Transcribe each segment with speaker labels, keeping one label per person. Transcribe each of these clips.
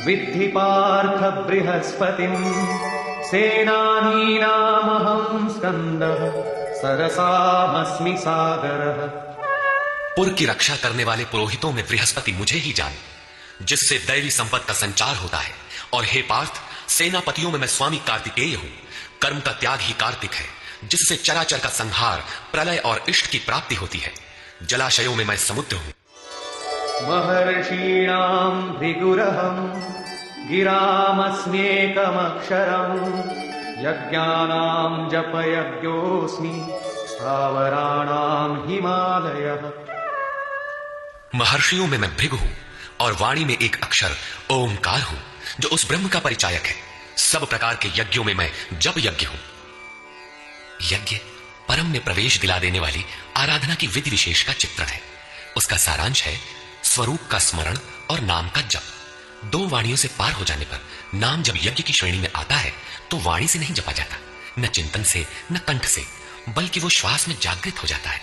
Speaker 1: विद्धि पार्थ बृहस्पतिम् सेनानीनामहं स्कंदः सरसामस्मि सागरः।
Speaker 2: पुर की रक्षा करने वाले पुरोहितों में बृहस्पति मुझे ही जान, जिससे दैवी संपत्ति का संचार होता है। और हे पार्थ, सेनापतियों में मैं स्वामी कार्तिकेय हूं। कर्म का त्याग ही कार्तिक है, जिससे चराचर का संहार, प्रलय और इष्ट की प्राप्ति होती है। जलाशयों में मैं समुद्र हूं।
Speaker 1: महर्षीणां भृगुरहं गिरामस्म्येकमक्षरम् यज्ञानां जपयज्ञोऽस्मि स्थावराणां हिमालयः।
Speaker 2: महर्षियों में मैं भृगु हूं और वाणी में एक अक्षर ओमकार हूं, जो उस ब्रह्म का परिचायक है। सब प्रकार के यज्ञों में मैं जप यज्ञ हूं। यज्ञ परम में प्रवेश दिला देने वाली आराधना की विधि विशेष का चित्रण है। उसका सारांश है स्वरूप का स्मरण और नाम का जप। दो वाणियों से पार हो जाने पर नाम जब यज्ञ की श्रेणी में आता है तो वाणी से नहीं जपा जाता, न चिंतन से, न कंठ से, बल्कि वो श्वास में जागृत हो जाता है।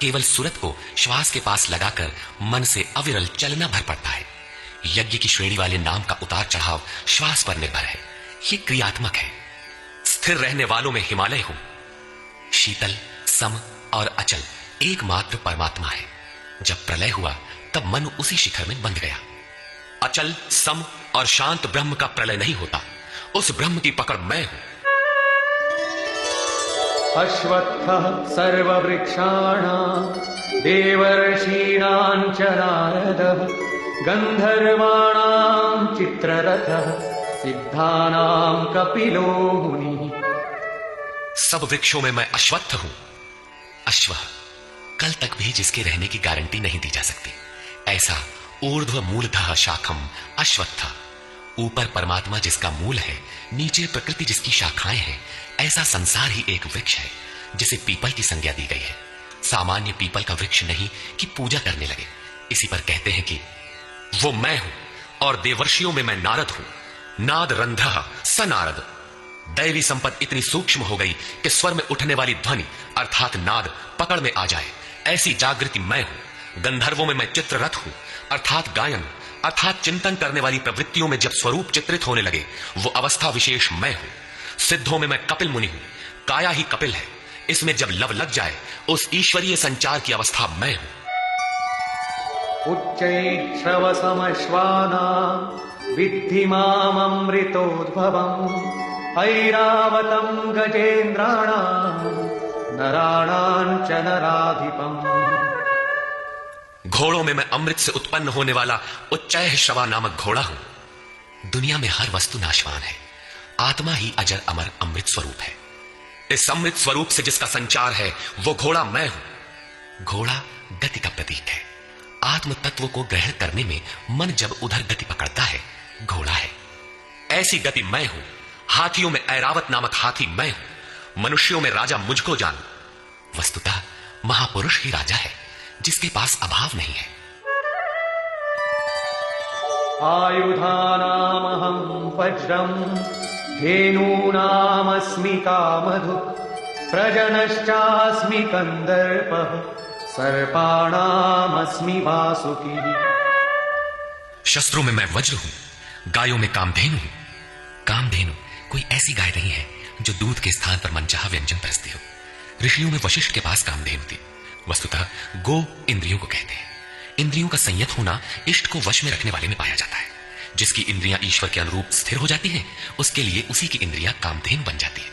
Speaker 2: केवल सूरत को श्वास के पास लगाकर मन से अविरल चलना भर पड़ता है। यज्ञ की श्रेणी वाले नाम का उतार चढ़ाव श्वास पर निर्भर है। ये क्रियात्मक है। स्थिर रहने वालों में हिमालय हूं। शीतल, सम और अचल एकमात्र परमात्मा है। जब प्रलय हुआ तब मन उसी शिखर में बंध गया। अचल, सम और शांत ब्रह्म का प्रलय नहीं होता। उस ब्रह्म की पकड़ मैं हूं।
Speaker 1: अश्वत्थः सर्ववृक्षाणां देवर्षीणां च नारदः गंधर्वाणां चित्ररथः सिद्धानां कपिलो मुनिः।
Speaker 2: सब वृक्षों में मैं अश्वत्थ हूं। अश्व, कल तक भी जिसके रहने की गारंटी नहीं दी जा सकती, ऐसा ऊर्ध्व मूलतः शाखम अश्वत्थ। ऊपर परमात्मा जिसका मूल है, नीचे प्रकृति जिसकी शाखाएं हैं, ऐसा संसार ही एक वृक्ष है जिसे पीपल की संज्ञा दी गई है। सामान्य पीपल का वृक्ष नहीं कि पूजा करने लगे। इसी पर कहते हैं कि वो मैं हूं और देवर्षियों में मैं नारद हूं। नाद रंधः स नारद। दैवी संपत्ति इतनी सूक्ष्म हो गई कि स्वर में उठने वाली ध्वनि अर्थात नाद पकड़ में आ जाए, ऐसी जागृति मैं हूं। गंधर्वों में मैं चित्ररथ हूं अर्थात गायन अर्थात चिंतन करने वाली प्रवृत्तियों में जब स्वरूप चित्रित होने लगे, वो अवस्था विशेष मैं हूं। सिद्धों में मैं कपिल मुनि हूं। काया ही कपिल है। इसमें जब लव लग जाए, उस ईश्वरीय संचार की अवस्था मैं हूं।
Speaker 1: उच्चैश्रवसमश्वानां विद्धि माममृतोद्भवम् ऐरावतं गजेन्द्राणां नराणां च नराधिपम्।
Speaker 2: घोड़ों में मैं अमृत से उत्पन्न होने वाला उच्चैः श्रवा नामक घोड़ा हूं। दुनिया में हर वस्तु नाशवान है, आत्मा ही अजर अमर अमृत स्वरूप है। इस अमृत स्वरूप से जिसका संचार है, वो घोड़ा मैं हूं। घोड़ा गति का प्रतीक है। आत्म तत्व को ग्रहण करने में मन जब उधर गति पकड़ता है, घोड़ा है। ऐसी गति मैं हूं। हाथियों में ऐरावत नामक हाथी मैं हूं। मनुष्यों में राजा मुझको जान। वस्तुतः महापुरुष ही राजा है, जिसके पास अभाव नहीं है।
Speaker 1: आयुधानामहं वज्रं धेनूनामस्मि कामधुक् प्रजनश्चास्मि कंदर्पः सर्पाणामस्मि वासुकी।
Speaker 2: शस्त्रों में मैं वज्र हूं, गायों में कामधेनु हूं। कामधेनु कोई ऐसी गाय नहीं है जो दूध के स्थान पर मनचाहा व्यंजन परसती हो। ऋषियों में वशिष्ठ के पास कामधेनु थी। वस्तुतः गो इंद्रियों को कहते हैं। इंद्रियों का संयत होना इष्ट को वश में रखने वाले में पाया जाता है। जिसकी इंद्रियां ईश्वर के अनुरूप स्थिर हो जाती हैं, उसके लिए उसी की इंद्रियां कामधेनु बन जाती है।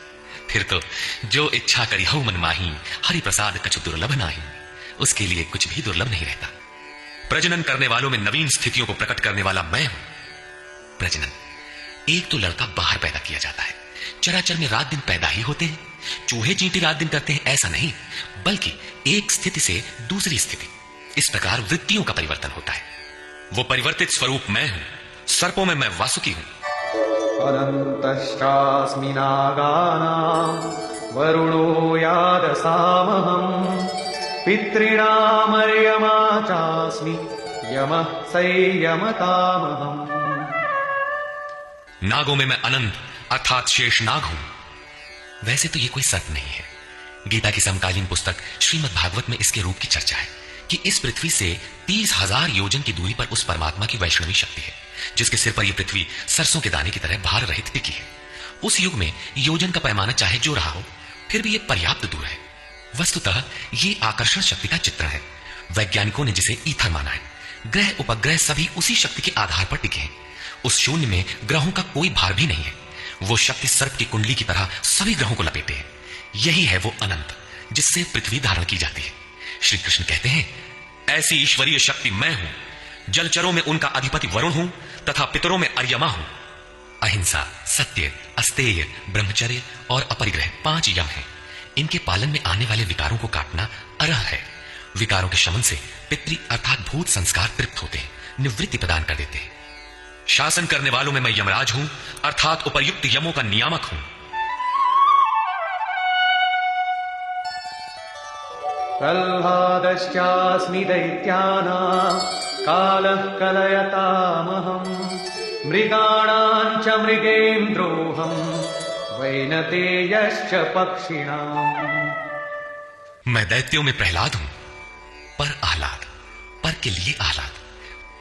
Speaker 2: फिर तो जो इच्छा करी हो मन माही, हरि प्रसाद कछु दुर्लभ नाही, उसके लिए कुछ भी दुर्लभ नहीं रहता। प्रजनन करने वालों में नवीन स्थितियों को प्रकट करने वाला मैं हूं। प्रजनन, एक तो लड़का बाहर पैदा किया जाता है। चराचर में रात दिन पैदा ही होते हैं। चूहे चींटी रात दिन करते हैं ऐसा नहीं, बल्कि एक स्थिति से दूसरी स्थिति, इस प्रकार वृत्तियों का परिवर्तन होता है। वो परिवर्तित स्वरूप मैं हूं। सर्पों में मैं वासुकी हूं।
Speaker 1: अनन्तश्चास्मि नागानां वरुणो यादसामहम् पितॄणामर्यमा चास्मि यमः संयमतामहम्।
Speaker 2: नागों में मैं अनंत अर्थात शेष नाग हूं। वैसे तो ये कोई सर्प नहीं है। गीता की समकालीन पुस्तक श्रीमद् भागवत में इसके रूप की चर्चा है कि इस पृथ्वी से 30,000 योजन की दूरी पर उस परमात्मा की वैष्णवी शक्ति है जिसके सिर पर यह पृथ्वी सरसों के दाने की तरह भार रहित टिकी है। उस युग में योजन का पैमाना चाहे जो रहा हो, फिर भी यह पर्याप्त दूर है। वस्तुतः यह आकर्षण शक्ति का चित्र है। वैज्ञानिकों ने जिसे ईथर माना है। ग्रह उपग्रह सभी उसी शक्ति के आधार पर टिके हैं। उस शून्य में ग्रहों का कोई भार भी नहीं है। वो शक्ति सर्प की कुंडली की तरह सभी ग्रहों को लपेटे है। यही है वो अनंत जिससे पृथ्वी धारण की जाती है। श्री कृष्ण कहते हैं, ऐसी ईश्वरीय शक्ति मैं हूं। जलचरों में उनका अधिपति वरुण हूं तथा पितरों में अर्यमा हूं। अहिंसा, सत्य, अस्तेय, ब्रह्मचर्य और अपरिग्रह 5 यम हैं। इनके पालन में आने वाले विकारों को काटना अरह है। विकारों के शमन से पितृ अर्थात भूत संस्कार तृप्त होते हैं, निवृत्ति प्रदान कर देते हैं। शासन करने वालों में मैं यमराज हूं अर्थात उपर्युक्त यमों का नियामक हूं।
Speaker 1: प्रह्लादश्चास्मि दैत्यानां कालः कलयतामहम् मृगाणां च मृगेन्द्रोऽहं वैनतेयश्च पक्षिणाम्।
Speaker 2: मैं दैत्यों में प्रहलाद हूं, पर आह्लाद, पर के लिए आह्लाद।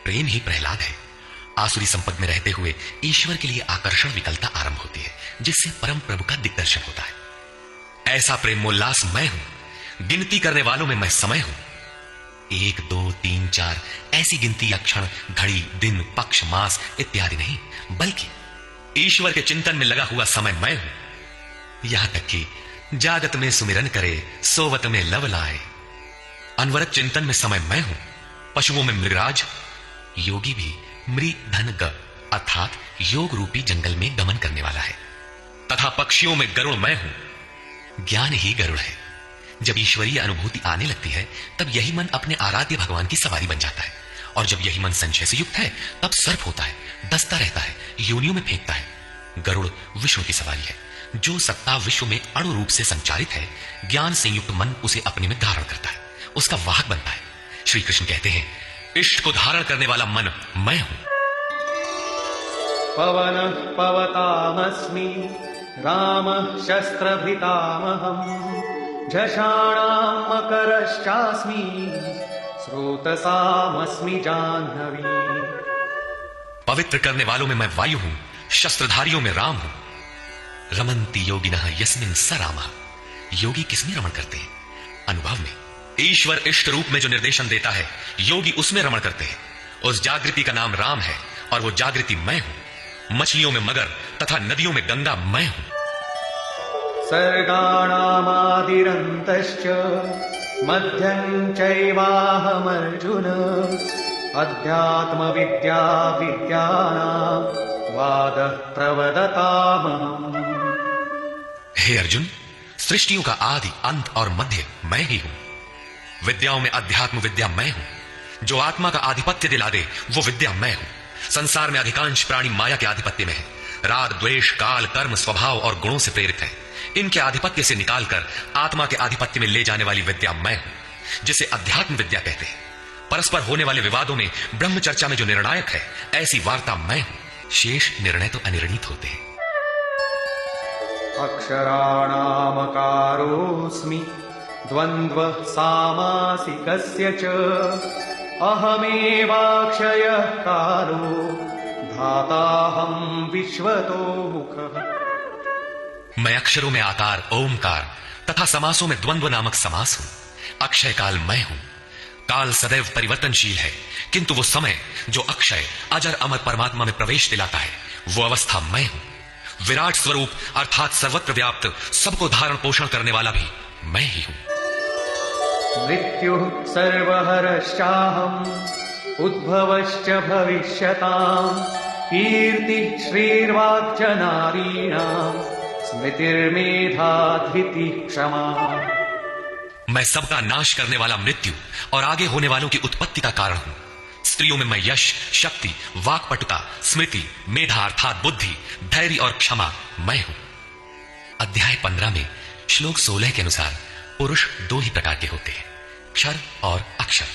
Speaker 2: प्रेम ही प्रहलाद है। आसुरी संपद में रहते हुए ईश्वर के लिए आकर्षण विकलता आरंभ होती है, जिससे परम प्रभु का दिग्दर्शन होता है। ऐसा प्रेमोल्लास मैं हूं। गिनती करने वालों में मैं समय हूं। 1, 2, 3, 4 ऐसी गिनती या क्षण, घड़ी, दिन, पक्ष, मास इत्यादि नहीं, बल्कि ईश्वर के चिंतन में लगा हुआ समय मैं हूं। यहां तक कि जागत में सुमिरन करे, सोवत में लव लाए। अनवरत चिंतन में समय मैं हूं। पशुओं में मृगराज, योगी भी मृ धन ग अर्थात योग रूपी जंगल में गमन करने वाला है, तथा पक्षियों में गरुड़ मैं हूं। ज्ञान ही गरुड़ है। जब ईश्वरीय अनुभूति आने लगती है, तब यही मन अपने आराध्य भगवान की सवारी बन जाता है। और जब यही मन संशय से युक्त है, तब सर्प होता है, डसता रहता है, योनियों में फेंकता है। गरुड़ विष्णु की सवारी है। जो सत्ता विश्व में अणु रूप से संचारित है, ज्ञान संयुक्त मन उसे अपने में धारण करता है, उसका वाहक बनता है। श्री कृष्ण कहते हैं, इष्ट को धारण करने वाला मन मैं हूं।
Speaker 1: पवनः पवतामस्मि रामः शस्त्रभृतामहम् झषाणां मकरश्चास्मि स्रोतसामस्मि जाह्नवी।
Speaker 2: पवित्र करने वालों में मैं वायु हूं, शस्त्रधारियों में राम हूं। रमन्ति योगिनः यस्मिन् स रामः। योगी किसमें रमण करते हैं? अनुभव में। ईश्वर इष्ट रूप में जो निर्देशन देता है, योगी उसमें रमण करते हैं। उस जागृति का नाम राम है और वो जागृति मैं हूं। मछलियों में मगर तथा नदियों में गंगा मैं हूं।
Speaker 1: सर्गाणामादिरन्तश्च मध्यं चैवाहमर्जुन अध्यात्म विद्या विद्यानां वादः प्रवदतामहम्।
Speaker 2: हे अर्जुन, सृष्टियों का आदि, अंत और मध्य मैं ही हूं। विद्याओं में अध्यात्म विद्या मैं हूं। जो आत्मा का आधिपत्य दिला दे, वो विद्या मैं हूं। संसार में अधिकांश प्राणी माया के आधिपत्य में है। राग, द्वेष, काल, कर्म, स्वभाव और गुणों से प्रेरित है। इनके आधिपत्य से निकालकर आत्मा के आधिपत्य में ले जाने वाली विद्या मैं हूं, जिसे अध्यात्म विद्या कहते हैं। परस्पर होने वाले विवादों में ब्रह्म चर्चा में जो निर्णायक है, ऐसी वार्ता मैं हूं। शेष निर्णय तो अनिर्णित होते हैं।
Speaker 1: अक्षराणामकारोऽस्मि द्वन्द्वः सामासिकस्य च अहमेवाक्षयः कालो धाताहं विश्वतो मुखः।
Speaker 2: मैं अक्षरों में आकार, ओमकार तथा समासों में द्वंद्व नामक समास हूं। अक्षय काल मैं हूं। काल सदैव परिवर्तनशील है, किंतु वो समय जो अक्षय अजर अमर परमात्मा में प्रवेश दिलाता है, वो अवस्था मैं हूं। विराट स्वरूप अर्थात सर्वत्र व्याप्त, सबको धारण पोषण करने वाला भी मैं ही हूं।
Speaker 1: मृत्युः सर्वहरश्चाहम् उद्भवश्च भविष्यताम् कीर्तिः श्रीर्वाक्च नारीणाम् स्मृतिर्मेधा धृतिः क्षमा।
Speaker 2: मैं सबका नाश करने वाला मृत्यु और आगे होने वालों की उत्पत्ति का कारण हूं। स्त्रियों में मैं यश, शक्ति, वाक्पटुता, स्मृति, मेधा अर्थात बुद्धि, धैर्य और क्षमा मैं हूं। अध्याय 15 में श्लोक 16 के अनुसार पुरुष 2 ही प्रकार के होते हैं, क्षर और अक्षर।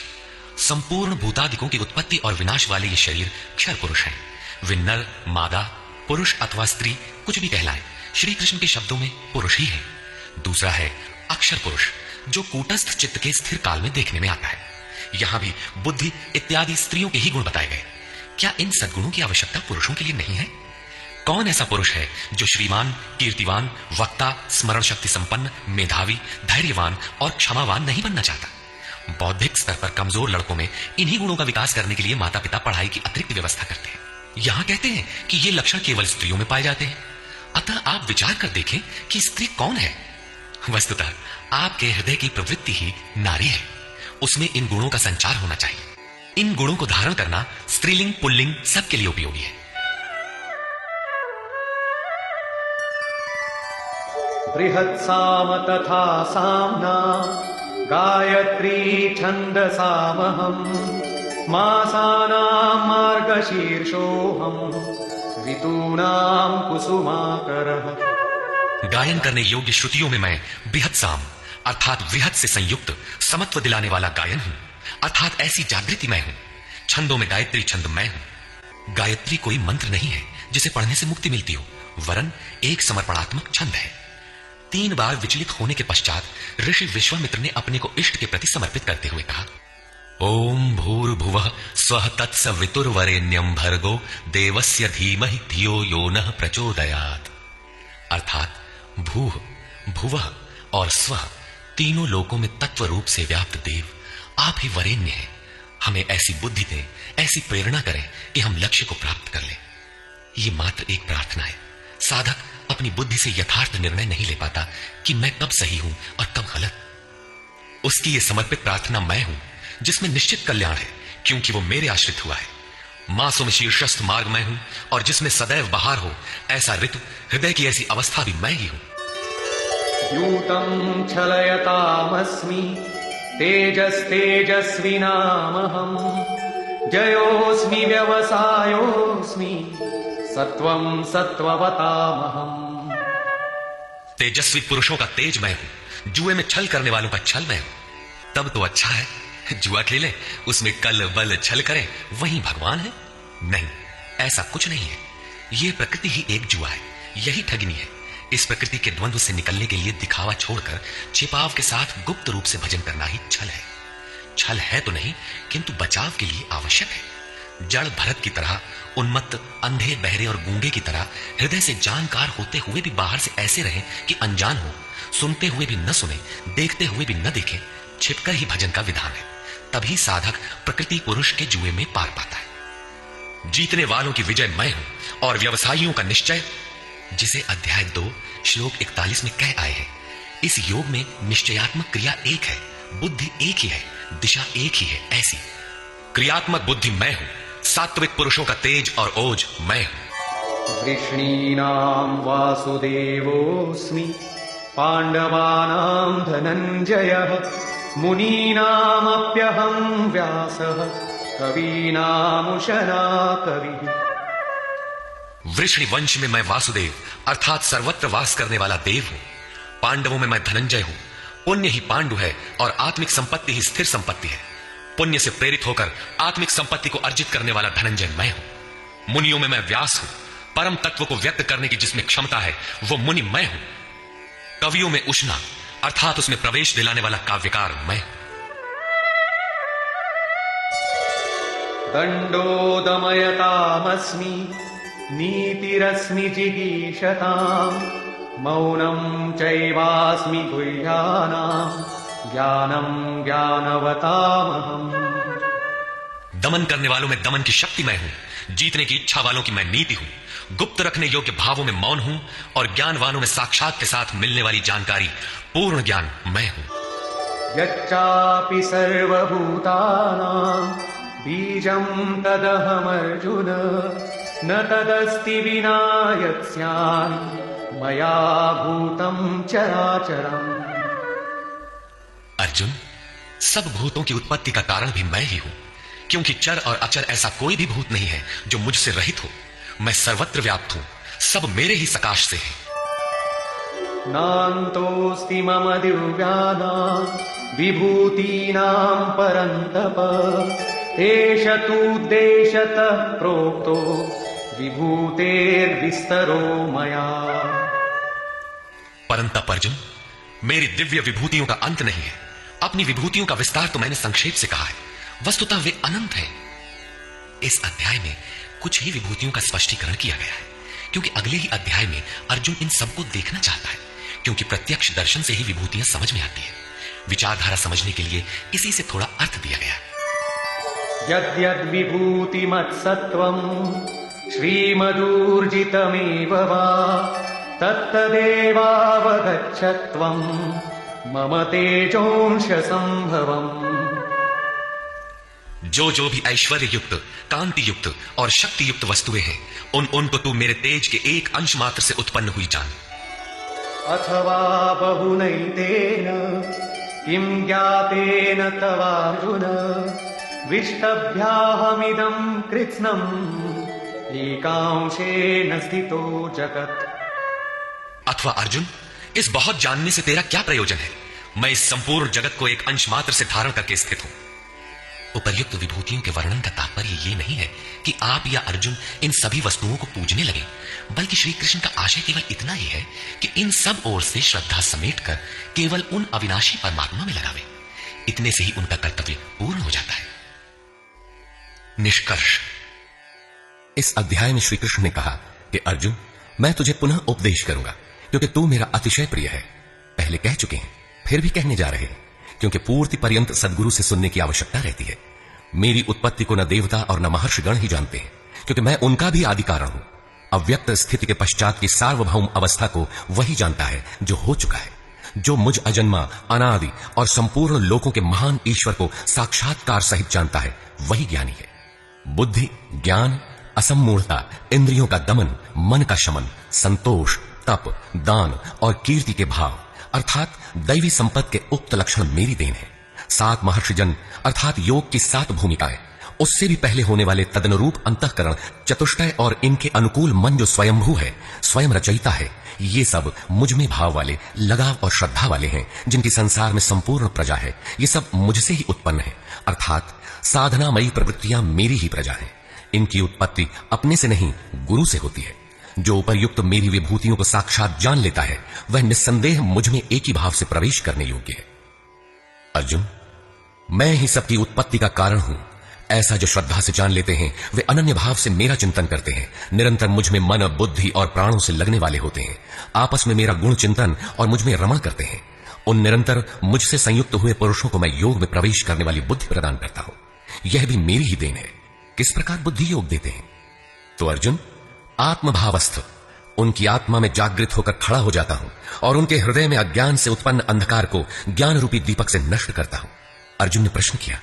Speaker 2: संपूर्ण भूतादिकों की उत्पत्ति और विनाश वाले ये शरीर क्षर पुरुष हैं। वे नर, मादा, पुरुष अथवा स्त्री कुछ भी कहलाए, श्री कृष्ण के शब्दों में पुरुष ही है। दूसरा है अक्षर पुरुष, जो कूटस्थ चित्त के स्थिर काल में देखने में आता है। यहां भी बुद्धि इत्यादि स्त्रियों के ही गुण बताए गए। क्या इन सद्गुणों की आवश्यकता पुरुषों के लिए नहीं है? कौन ऐसा पुरुष है जो श्रीमान, कीर्तिवान, वक्ता, स्मरण शक्ति संपन्न, मेधावी, धैर्यवान और क्षमावान नहीं बनना चाहता? बौद्धिक स्तर पर कमजोर लड़कों में इन्हीं गुणों का विकास करने के लिए माता पिता पढ़ाई की अतिरिक्त व्यवस्था करते हैं। यहां कहते हैं कि ये लक्षण केवल स्त्रियों में पाए जाते हैं। अतः आप विचार कर देखें कि स्त्री कौन है। वस्तुतः आपके हृदय की प्रवृत्ति ही नारी है। उसमें इन गुणों का संचार होना चाहिए। इन गुणों को धारण करना स्त्रीलिंग पुल्लिंग सबके लिए उपयोगी है।
Speaker 1: बृहत्साम तथा साम्ना गायत्री छन्दसामहम् मासानां मार्गशीर्षोऽहम् ऋतूनां कुसुमाकरः।
Speaker 2: गायन करने योग्य श्रुतियों में मैं बृहत्साम अर्थात वृहत से संयुक्त समत्व दिलाने वाला गायन हूं, अर्थात ऐसी जागृति मैं हूं। छंदों में गायत्री छंद मैं हूं। गायत्री कोई मंत्र नहीं है जिसे पढ़ने से मुक्ति मिलती हो, वरन एक समर्पणात्मक छंद है। 3 बार विचलित होने के पश्चात ऋषि विश्वामित्र ने अपने को इष्ट के प्रति समर्पित करते हुए कहा, ओम भूर्भुवः स्वः तत्सवितुर्वरेण्यं भर्गो देवस्य धीमहि धियो यो नः प्रचोदयात्। अर्थात भूः, भुवः और स्वः तीनों लोकों में तत्व रूप से व्याप्त देव आप ही वरेण्य हैं। हमें ऐसी बुद्धि दें, ऐसी प्रेरणा करें कि हम लक्ष्य को प्राप्त कर लें। ये मात्र एक प्रार्थना है। साधक अपनी बुद्धि से यथार्थ निर्णय नहीं ले पाता कि मैं कब सही हूं और कब गलत। उसकी यह समर्पित प्रार्थना मैं हूं जिसमें निश्चित कल्याण है, क्योंकि वो मेरे आश्रित हुआ है। मासों में शीर्षस्थ मार्ग मैं हूं और जिसमें सदैव बहार हो ऐसा ऋतु, हृदय की ऐसी अवस्था भी मैं ही हूं।
Speaker 1: यूतं छलयतामस्मि तेजस्तेजस्विनामहम् जयोऽस्मि व्यवसायोऽस्मि सत्वं सत्ववतामहम्।
Speaker 2: तेजस्वी पुरुषों का तेज मैं हूं, जुए में छल करने वालों का छल मैं हूं। तब तो अच्छा है, जुआ खेलें, उसमें कल बल छल करें, वही भगवान है। नहीं, ऐसा कुछ नहीं है। यह प्रकृति ही एक जुआ है, यही ठगनी है। इस प्रकृति के द्वंद्व से निकलने के लिए दिखावा छोड़कर छिपाव के साथ गुप्त रूप से भजन करना ही छल है। छल है तो नहीं, किंतु बचाव के लिए आवश्यक है। जड़ भरत की तरह, उन्मत्त, अंधे, बहरे और गूंगे की तरह हृदय से जानकार होते हुए भी बाहर से ऐसे रहें कि अनजान हो, सुनते हुए भी न सुने, देखते हुए भी न देखें, छिपकर ही भजन का विधान है। तभी साधक प्रकृति पुरुष के जुए में पार पाता है। जीतने वालों की विजय मैं हूं और व्यवसायियों का निश्चय, जिसे अध्याय 2 श्लोक 41 में कह आए हैं। इस योग में निश्चयात्मक क्रिया एक है, बुद्धि एक ही है, दिशा एक ही है। ऐसी क्रियात्मक बुद्धि मैं हूं, सात्विक पुरुषों का तेज और ओज मैं हूं।
Speaker 1: वृष्णीनां वासुदेवोऽस्मि पांडवानां धनंजयः मुनीनामप्यहं व्यासः कवीनामुशना कविः।
Speaker 2: वृष्णि वंश में मैं वासुदेव अर्थात सर्वत्र वास करने वाला देव हूं। पांडवों में मैं धनंजय हूं। पुण्य ही पांडु है और आत्मिक संपत्ति ही स्थिर संपत्ति है। पुण्य से प्रेरित होकर आत्मिक संपत्ति को अर्जित करने वाला धनंजय मैं हूं। मुनियों में मैं व्यास हूं। परम तत्व को व्यक्त करने की जिसमें क्षमता है वो मुनि मैं हूं। कवियों में उष्णा अर्थात उसमें प्रवेश दिलाने वाला काव्यकार मैं हूं।
Speaker 1: दंडोदमयतामस्मि नीतिरस्मि जिगीषताम् मौनं चैवास्मि गुह्यानां ज्ञानं ज्ञानवतामहम्।
Speaker 2: दमन करने वालों में दमन की शक्ति मैं हूं। जीतने की इच्छा वालों की मैं नीति हूं। गुप्त रखने योग्य भावों में मौन हूं और ज्ञानवानों में साक्षात के साथ मिलने वाली जानकारी, पूर्ण ज्ञान मैं हूं।
Speaker 1: यच्चापि सर्वभूतानां बीजं तदहमर्जुन न तदस्ति विना यत्स्यामि मया भूतं चराचरम्।
Speaker 2: अर्जुन, सब भूतों की उत्पत्ति का कारण भी मैं ही हूं, क्योंकि चर और अचर ऐसा कोई भी भूत नहीं है जो मुझसे रहित हो। मैं सर्वत्र व्याप्त हूं, सब मेरे ही सकाश से है।
Speaker 1: नान्तोऽस्ति मम दिव्यानां विभूतीनां परन्तप एष तूद्देशतः प्रोक्तो विभूतेर्विस्तरो मया।
Speaker 2: परंतप अर्जुन, मेरी दिव्य विभूतियों का अंत नहीं है। अपनी विभूतियों का विस्तार तो मैंने संक्षेप से कहा है, वस्तुतः वे अनंत हैं। इस अध्याय में कुछ ही विभूतियों का स्पष्टीकरण किया गया है, क्योंकि अगले ही अध्याय में अर्जुन इन सबको देखना चाहता है, क्योंकि प्रत्यक्ष दर्शन से ही विभूतियां समझ में आती है। विचारधारा समझने के लिए इसी से थोड़ा अर्थ दिया गया।
Speaker 1: यद्यद् विभूतिमत्सत्त्वम् श्रीमदूर्जितमेव वा तत्तदेवावगच्छत्वम् मम तेजोंश संभवम्।
Speaker 2: जो जो भी ऐश्वर्य युक्त, कांति युक्त और शक्ति युक्त वस्तुएं हैं, उनको तू मेरे तेज के एक अंश मात्र से उत्पन्न हुई जान।
Speaker 1: अथवा बहुनैतेन किं ज्ञातेन तवार्जुन विष्टभ्याहमिदं कृत्स्नम् एकांशेन स्थितो जगत्।
Speaker 2: अथवा अर्जुन, इस बहुत जानने से तेरा क्या प्रयोजन है? मैं इस संपूर्ण जगत को एक अंश मात्र से धारण करके स्थित हूं। उपर्युक्त विभूतियों के वर्णन का तात्पर्य यह नहीं है कि आप या अर्जुन इन सभी वस्तुओं को पूजने लगे, बल्कि श्री कृष्ण का आशय केवल इतना ही है कि इन सब ओर से श्रद्धा समेटकर केवल उन अविनाशी परमात्मा में लगावे। इतने से ही उनका कर्तव्य पूर्ण हो जाता है। निष्कर्ष। इस अध्याय में श्री कृष्ण ने कहा कि अर्जुन, मैं तुझे पुनः उपदेश करूंगा, क्योंकि तू मेरा अतिशय प्रिय है। पहले कह चुके हैं, फिर भी कहने जा रहे हैं, क्योंकि पूर्ति पर्यंत सद्गुरु से सुनने की आवश्यकता रहती है। मेरी उत्पत्ति को न देवता और न महर्षिगण ही जानते हैं, क्योंकि मैं उनका भी आदि कारण हूं। अव्यक्त स्थिति के पश्चात की सार्वभौम अवस्था को वही जानता है जो हो चुका है। जो मुझ अजन्मा, अनादि और संपूर्ण लोकों के महान ईश्वर को साक्षात्कार सहित जानता है, वही ज्ञानी है। बुद्धि, ज्ञान, असम्मूढ़ता, इंद्रियों का दमन, मन का शमन, संतोष, तप, दान और कीर्ति के भाव अर्थात दैवी संपत्ति के उक्त लक्षण मेरी देन है। 7 महर्षिजन अर्थात योग की 7 भूमिकाएं, उससे भी पहले होने वाले तदनुरूप अंतःकरण, चतुष्टय और इनके अनुकूल मन जो स्वयंभू है, स्वयं रचयिता है, ये सब मुझ में भाव वाले, लगाव और श्रद्धा वाले हैं, जिनकी संसार में संपूर्ण प्रजा है। ये सब मुझसे ही उत्पन्न है, अर्थात साधनामयी प्रवृत्तियां मेरी ही प्रजा है। इनकी उत्पत्ति अपने से नहीं, गुरु से होती है। जो उपर्युक्त मेरी विभूतियों को साक्षात जान लेता है, वह निस्संदेह मुझ में एक ही भाव से प्रवेश करने योग्य है। अर्जुन, मैं ही सबकी उत्पत्ति का कारण हूं, ऐसा जो श्रद्धा से जान लेते हैं, वे अनन्य भाव से मेरा चिंतन करते हैं, निरंतर मुझ में मन, बुद्धि और प्राणों से लगने वाले होते हैं, आपस में मेरा गुण चिंतन और मुझ में रमण करते हैं। उन निरंतर मुझसे संयुक्त हुए पुरुषों को मैं योग में प्रवेश करने वाली बुद्धि प्रदान करता हूं। यह भी मेरी ही देन है। किस प्रकार बुद्धि योग देते हैं? तो अर्जुन, आत्मभावस्थ उनकी आत्मा में जागृत होकर खड़ा हो जाता हूं और उनके हृदय में अज्ञान से उत्पन्न अंधकार को ज्ञान रूपी दीपक से नष्ट करता हूं। अर्जुन ने प्रश्न किया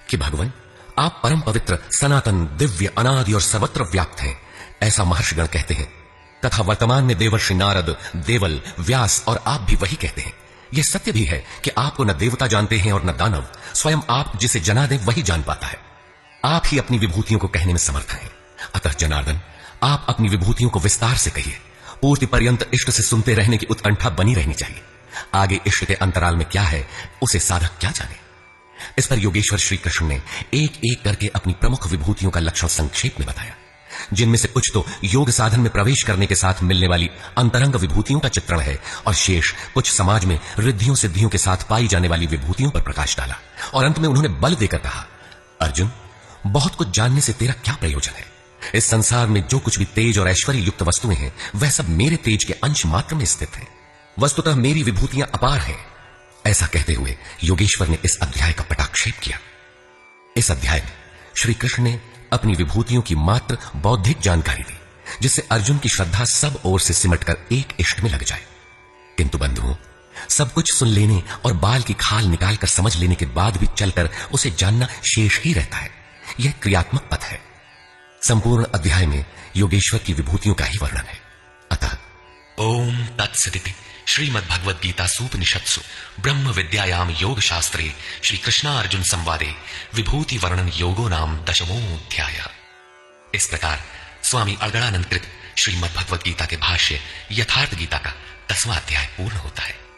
Speaker 2: कि भगवान, आप परम पवित्र, सनातन, दिव्य, अनादि और सर्वत्र व्याप्त हैं, ऐसा महर्षिगण कहते हैं, तथा वर्तमान में देवर्षि नारद, देवल, व्यास और आप भी वही कहते हैं। यह सत्य भी है कि आपको न देवता जानते हैं और न दानव, स्वयं आप जिसे जना दे वही जान पाता है। आप ही अपनी विभूतियों को कहने में समर्थ हैं। अतः जनार्दन, आप अपनी विभूतियों को विस्तार से कहिए। पूर्ति पर्यंत इष्ट से सुनते रहने की उत्कंठा बनी रहनी चाहिए। आगे इष्ट के अंतराल में क्या है, उसे साधक क्या जाने। इस पर योगेश्वर श्री कृष्ण ने एक एक करके अपनी प्रमुख विभूतियों का लक्षण संक्षेप में बताया, जिनमें से कुछ तो योग साधन में प्रवेश करने के साथ मिलने वाली अंतरंग विभूतियों का चित्रण है, और शेष कुछ समाज में रिद्धियों सिद्धियों के साथ पाई जाने वाली विभूतियों पर प्रकाश डाला। और अंत में उन्होंने बल देकर कहा, अर्जुन, बहुत कुछ जानने से तेरा क्या प्रयोजन है? इस संसार में जो कुछ भी तेज और ऐश्वर्य युक्त वस्तुएं हैं, वह सब मेरे तेज के अंश मात्र में स्थित है। वस्तुतः मेरी विभूतियां अपार हैं। ऐसा कहते हुए योगेश्वर ने इस अध्याय का पटाक्षेप किया। इस अध्याय में श्री कृष्ण ने अपनी विभूतियों की मात्र बौद्धिक जानकारी दी, जिससे अर्जुन की श्रद्धा सब ओर से सिमटकर एक इष्ट में लग जाए। किंतु बंधुओं, सब कुछ सुन लेने और बाल की खाल निकालकर समझ लेने के बाद भी चलकर उसे जानना शेष ही रहता है। यह क्रियात्मक पथ है। संपूर्ण अध्याय में योगेश्वर की विभूतियों का ही वर्णन है। अतः ओम तत्सदिति श्रीमद्भगवद गीता सूपनिषत्सु ब्रह्म विद्यायाम योग शास्त्रे श्री कृष्णार्जुन संवादे विभूति वर्णन योगो नाम 10वां अध्याय। इस प्रकार स्वामी अगणानंद कृत श्रीमद्भगवद गीता के भाष्य यथार्थ गीता का 10वां अध्याय पूर्ण होता है।